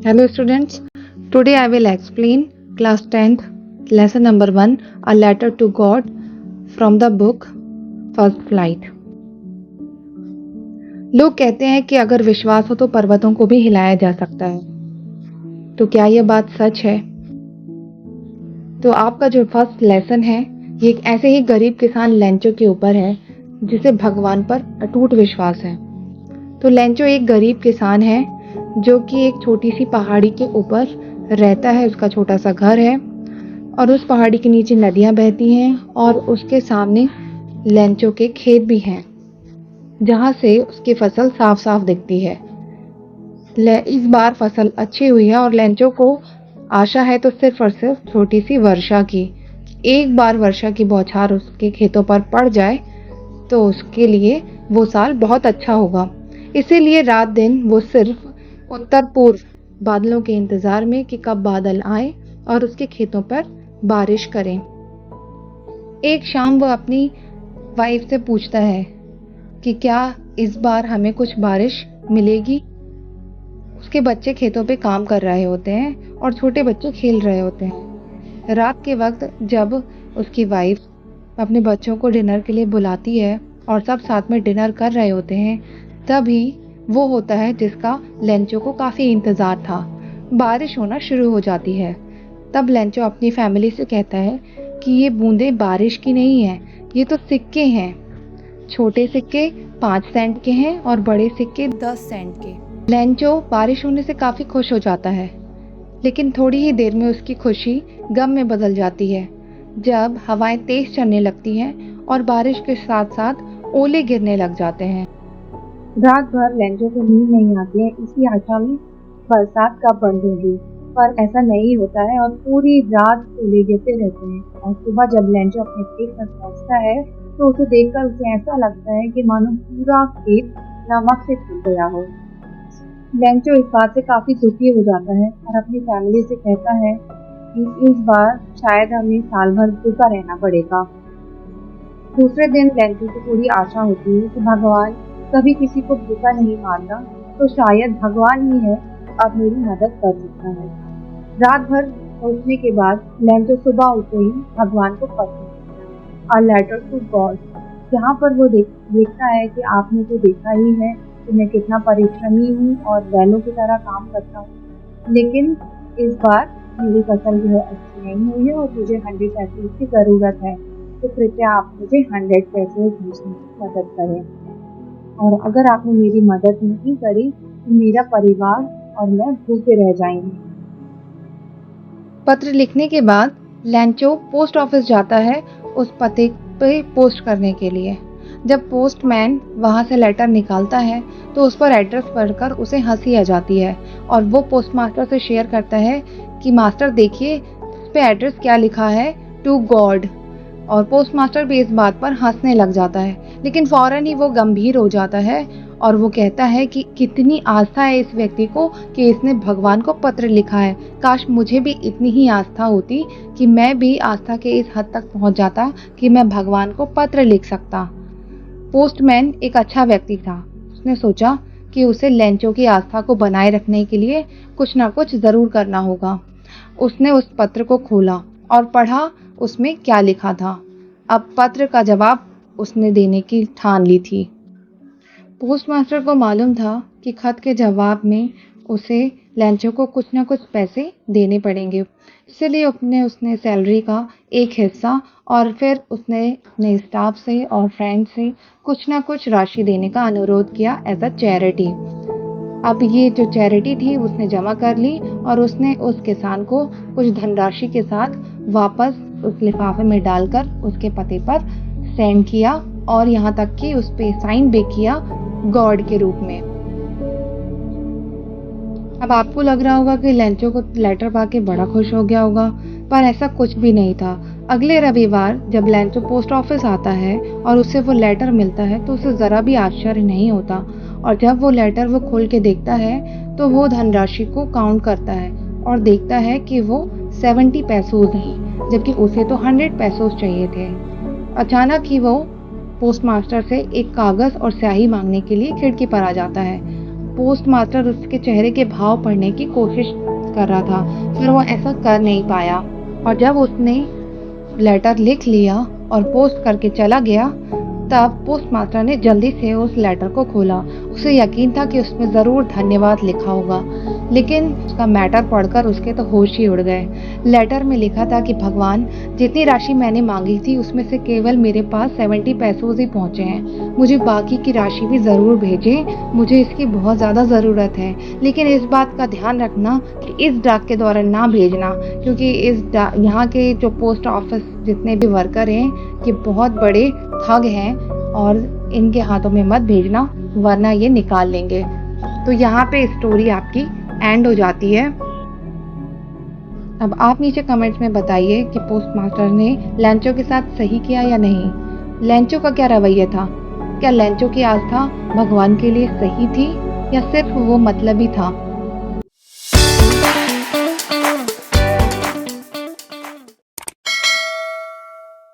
Hello students, today I will explain class 10th lesson number 1 A letter to God from the book First Flight। लोग कहते हैं कि अगर विश्वास हो तो पर्वतों को भी हिलाया जा सकता है, तो क्या यह बात सच है? तो आपका जो फर्स्ट लेसन है ये एक ऐसे ही गरीब किसान लेंचो के ऊपर है जिसे भगवान पर अटूट विश्वास है। तो लेंचो एक गरीब किसान है जो कि एक छोटी सी पहाड़ी के ऊपर रहता है। उसका छोटा सा घर है और उस पहाड़ी के नीचे नदियां बहती हैं और उसके सामने लेंचो के खेत भी हैं जहां से उसकी फसल साफ साफ दिखती है। इस बार फसल अच्छी हुई है और लेंचो को आशा है तो सिर्फ और सिर्फ छोटी सी वर्षा की। एक बार वर्षा की बौछार उसके खेतों पर पड़ जाए तो उसके लिए वो साल बहुत अच्छा होगा। इसीलिए रात दिन वो सिर्फ उत्तर पूर्व बादलों के इंतजार में कि कब बादल आए और उसके खेतों पर बारिश करें। एक शाम वो अपनी वाइफ से पूछता है कि क्या इस बार हमें कुछ बारिश मिलेगी। उसके बच्चे खेतों पे काम कर रहे होते हैं और छोटे बच्चे खेल रहे होते हैं। रात के वक्त जब उसकी वाइफ अपने बच्चों को डिनर के लिए बुलाती है और सब साथ में डिनर कर रहे होते हैं, तभी वो होता है जिसका लेंचो को काफ़ी इंतज़ार था। बारिश होना शुरू हो जाती है। तब लेंचो अपनी फैमिली से कहता है कि ये बूंदें बारिश की नहीं है, ये तो सिक्के हैं। छोटे सिक्के 5 सेंट के हैं और बड़े सिक्के 10 सेंट के। लेंचो बारिश होने से काफ़ी खुश हो जाता है, लेकिन थोड़ी ही देर में उसकी खुशी गम में बदल जाती है जब हवाएं तेज चलने लगती हैं और बारिश के साथ साथ ओले गिरने लग जाते हैं। रात भर लेंचो को नींद नहीं आती है, इसी आशा में बरसात कब बंद होगी, पर ऐसा नहीं होता है और पूरी रात ओले गिरते रहते हैं। और सुबह जब लेंचो अपने खेत पर पहुंचता है तो उसे देखकर उसे ऐसा लगता है कि मानो पूरा खेत नमक से छूट गया हो। लेंचो इस बात से काफी दुखी हो जाता है और अपनी फैमिली से कहता है कि इस बार शायद हमें साल भर भूखा रहना पड़ेगा। दूसरे दिन लेंचो को थोड़ी आशा होती है कि भगवान कभी किसी को भूखा नहीं मारता, तो शायद भगवान ही है अब मेरी मदद कर सकता है। रात भर सोचने के बाद लेंचो सुबह उठते ही भगवान को पत्र A letter to God, जहाँ पर वो देखता है कि आपने तो देखा ही है कि मैं कितना परिश्रमी हूँ और बैलों की तरह काम करता हूँ, लेकिन इस बार मेरी फसल जो है अच्छी नहीं हुई है और मुझे 100 पैसे की ज़रूरत है, तो कृपया आप मुझे 100 पैसे भेजने की मदद करें। और अगर आपने मेरी मदद नहीं करी तो मेरा परिवार और मैं भूखे रह जाएंगे। पत्र लिखने के बाद लेंचो पोस्ट ऑफिस जाता है उस पते पे पोस्ट करने के लिए। जब पोस्टमैन वहां से लेटर निकालता है तो उस पर एड्रेस पढ़कर उसे हंसी आ जाती है और वो पोस्टमास्टर से शेयर करता है कि मास्टर देखिए इस पे एड्रेस क्या लिखा है, टू गॉड। और पोस्टमास्टर भी इस बात पर हंसने लग जाता है, लेकिन फौरन ही वो गंभीर हो जाता है और वो कहता है कि कितनी आस्था है इस व्यक्ति को कि इसने भगवान को पत्र लिखा है। काश मुझे भी इतनी ही आस्था होती कि मैं भी आस्था के इस हद तक पहुंच जाता कि मैं भगवान को पत्र लिख सकता। पोस्टमैन एक अच्छा व्यक्ति था। उसने सोचा कि उसे लेंचो की आस्था को बनाए रखने के लिए कुछ ना कुछ जरूर करना होगा। उसने उस पत्र को खोला और पढ़ा उसमें क्या लिखा था। अब पत्र का जवाब उसने देने की ठान ली थी। पोस्टमास्टर को मालूम था कि खत के जवाब में उसे लेंचो को कुछ ना कुछ पैसे देने पड़ेंगे, इसलिए उसने सैलरी का एक हिस्सा और फिर उसने अपने स्टाफ से और फ्रेंड से कुछ ना कुछ राशि देने का अनुरोध किया एज अ चैरिटी। अब ये जो चैरिटी थी उसने जमा कर ली और उसने उस किसान को कुछ धनराशि के साथ वापस उस लिफाफे में डालकर उसके पते पर सेंड किया और यहाँ तक कि उस पे साइन भी किया गॉड के रूप में। अब आपको लग रहा होगा कि लेंचो को लेटर पाके बड़ा खुश हो गया होगा, पर ऐसा कुछ भी नहीं था। अगले रविवार जब लेंचो पोस्ट ऑफिस आता है और उसे वो लेटर मिलता है तो उसे जरा भी आश्चर्य नहीं होता और जब वो लेटर वो खोल के देखता है तो वो धनराशि को काउंट करता है और देखता है कि वो 70 पैसों हैं, जबकि उसे तो 100 पैसों चाहिए थे। अचानक ही वो पोस्टमास्टर से एक कागज और स्याही मांगने के लिए खिड़की पर आ जाता है पोस्ट मास्टर उसके चेहरे के भाव पढ़ने की कोशिश कर रहा था, पर वो ऐसा कर नहीं पाया। और जब उसने लेटर लिख लिया और पोस्ट करके चला गया, तब पोस्ट मास्टर ने जल्दी से उस लेटर को खोला। उसे यकीन था कि उसमें ज़रूर धन्यवाद लिखा होगा, लेकिन उसका मैटर पढ़कर उसके तो होश ही उड़ गए। लेटर में लिखा था कि भगवान, जितनी राशि मैंने मांगी थी उसमें से केवल मेरे पास 70 पैसों ही पहुँचे हैं। मुझे बाकी की राशि भी ज़रूर भेजें, मुझे इसकी बहुत ज़्यादा ज़रूरत है। लेकिन इस बात का ध्यान रखना कि इस डाक के द्वारा ना भेजना, क्योंकि यहाँ के जो पोस्ट ऑफिस जितने भी वर्कर हैं, ये बहुत बड़े ठग हैं और इनके हाथों में मत भेजना, वरना ये निकाल लेंगे। तो यहाँ पे स्टोरी आपकी एंड हो जाती है। अब आप नीचे कमेंट्स में बताइए कि पोस्ट मास्टर ने लेंचो के साथ सही किया या नहीं। लेंचो का क्या रवैया था? क्या लेंचो की आस्था भगवान के लिए सही थी या सिर्फ वो मतलबी था?